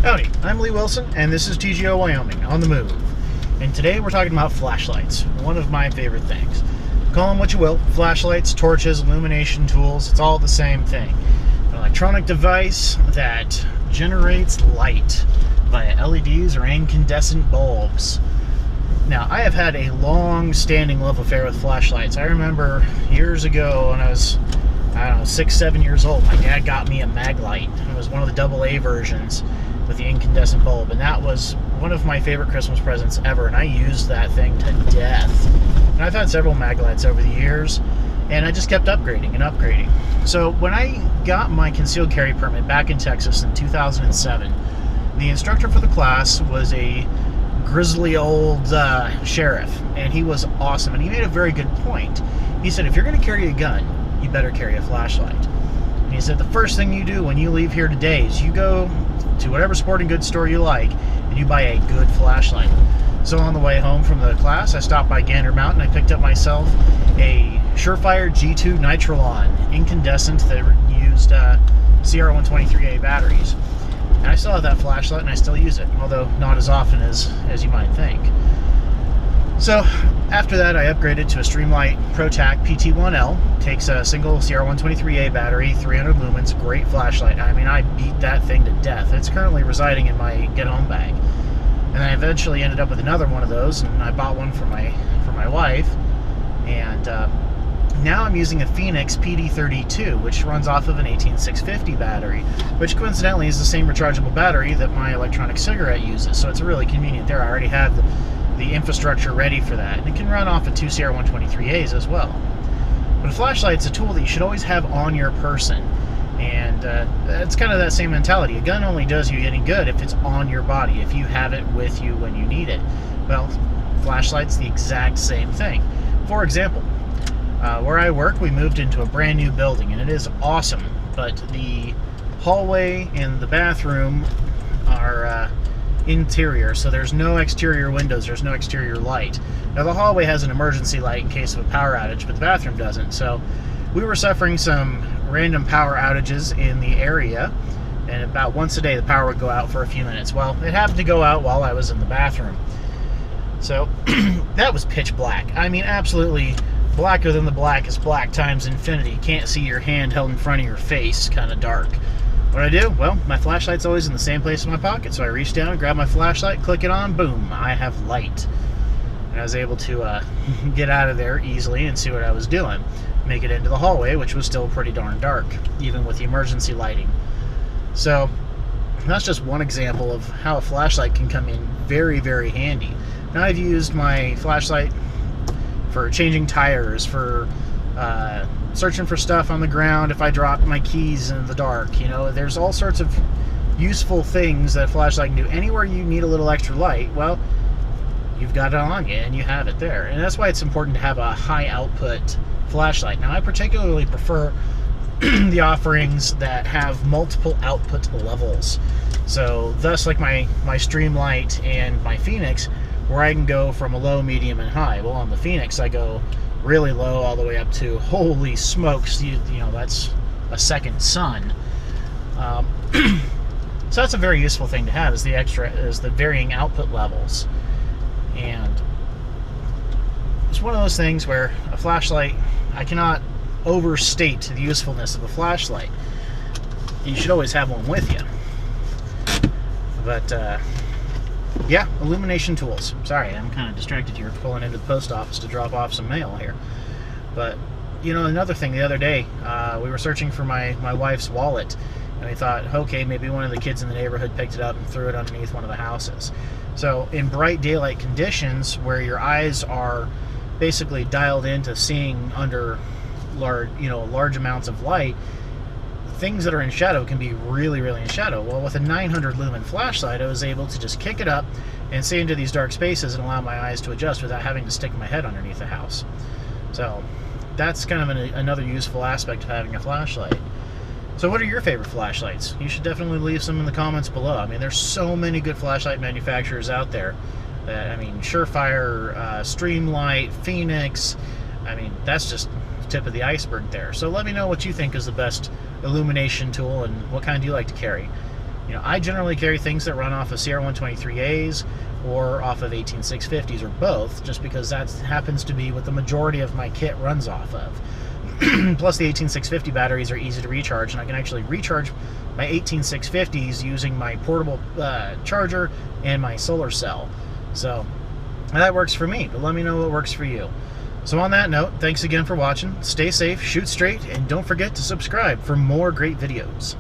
Howdy, I'm Lee Wilson, and this is TGO Wyoming, on the move. And today we're talking about flashlights, one of my favorite things. Call them what you will, flashlights, torches, illumination tools, it's all the same thing. An electronic device that generates light via LEDs or incandescent bulbs. Now, I have had a long-standing love affair with flashlights. I remember years ago when I was, 6, 7 years old, my dad got me a Maglite. It was one of the AA versions with the incandescent bulb, and that was one of my favorite Christmas presents ever, and I used that thing to death. And I've had several Maglites over the years, and I just kept upgrading and upgrading. So when I got my concealed carry permit back in Texas in 2007, the instructor for the class was a grizzly old sheriff, and he was awesome, and he made a very good point. He said, if you're going to carry a gun, you better carry a flashlight. And he said, the first thing you do when you leave here today is you go to whatever sporting goods store you like, and you buy a good flashlight. So on the way home from the class, I stopped by Gander Mountain. I picked up myself a Surefire G2 Nitrolon incandescent that used CR123A batteries. And I still have that flashlight, and I still use it, although not as often as you might think. So after that, I upgraded to a Streamlight ProTac PT1L. Takes a single CR123A battery, 300 lumens, great flashlight. I mean, I beat that thing to death. It's currently residing in my get-home bag. And I eventually ended up with another one of those, and I bought one for my wife. And now I'm using a Phoenix PD32, which runs off of an 18650 battery, which coincidentally is the same rechargeable battery that my electronic cigarette uses. So it's really convenient there. I already have the infrastructure ready for that, and it can run off of 2 CR123As as well. But a flashlight's a tool that you should always have on your person, and it's kind of that same mentality. A gun only does you any good if it's on your body, if you have it with you when you need it. Well, flashlight's the exact same thing. For example, where I work, we moved into a brand new building, and it is awesome, but the hallway and the bathroom are interior, so there's no exterior windows, there's no exterior light. Now the hallway has an emergency light in case of a power outage, but the bathroom doesn't. So we were suffering some random power outages in the area, and about once a day the power would go out for a few minutes. Well, it happened to go out while I was in the bathroom. So that was pitch black. I mean, absolutely blacker than the blackest black times infinity. You can't see your hand held in front of your face, kind of dark. What do I do? Well, my flashlight's always in the same place in my pocket, so I reach down and grab my flashlight, click it on, boom, I have light. And I was able to get out of there easily and see what I was doing. Make it into the hallway, which was still pretty darn dark, even with the emergency lighting. So that's just one example of how a flashlight can come in very, very handy. Now I've used my flashlight for changing tires, for searching for stuff on the ground if I drop my keys in the dark. You know, there's all sorts of useful things that a flashlight can do. Anywhere you need a little extra light, well, you've got it on you and you have it there. And that's why it's important to have a high output flashlight. Now I particularly prefer the offerings that have multiple output levels. So thus, like my Streamlight and my Phoenix, where I can go from a low, medium, and high. Well, on the Phoenix I go really low all the way up to, holy smokes, you know, that's a second sun. So that's a very useful thing to have, is the varying output levels. And it's one of those things where a flashlight, I cannot overstate the usefulness of a flashlight. You should always have one with you. But yeah, illumination tools. Sorry, I'm kind of distracted here, pulling into the post office to drop off some mail here. But, you know, another thing, the other day, we were searching for my wife's wallet, and we thought, okay, maybe one of the kids in the neighborhood picked it up and threw it underneath one of the houses. So in bright daylight conditions, where your eyes are basically dialed into seeing under large amounts of light, things that are in shadow can be really, really in shadow. Well, with a 900 lumen flashlight, I was able to just kick it up and see into these dark spaces and allow my eyes to adjust without having to stick my head underneath the house. So that's kind of another useful aspect of having a flashlight. So what are your favorite flashlights? You should definitely leave some in the comments below. I mean, there's so many good flashlight manufacturers out there. I mean, Surefire, Streamlight, Phoenix. I mean, that's just the tip of the iceberg there. So let me know what you think is the best illumination tool and what kind do you like to carry. I generally carry things that run off of CR123As or off of 18650s or both, just because that happens to be what the majority of my kit runs off of. Plus the 18650 batteries are easy to recharge, and I can actually recharge my 18650s using my portable charger and my solar cell. So that works for me, but let me know what works for you. So on that note, thanks again for watching. Stay safe, shoot straight, and don't forget to subscribe for more great videos.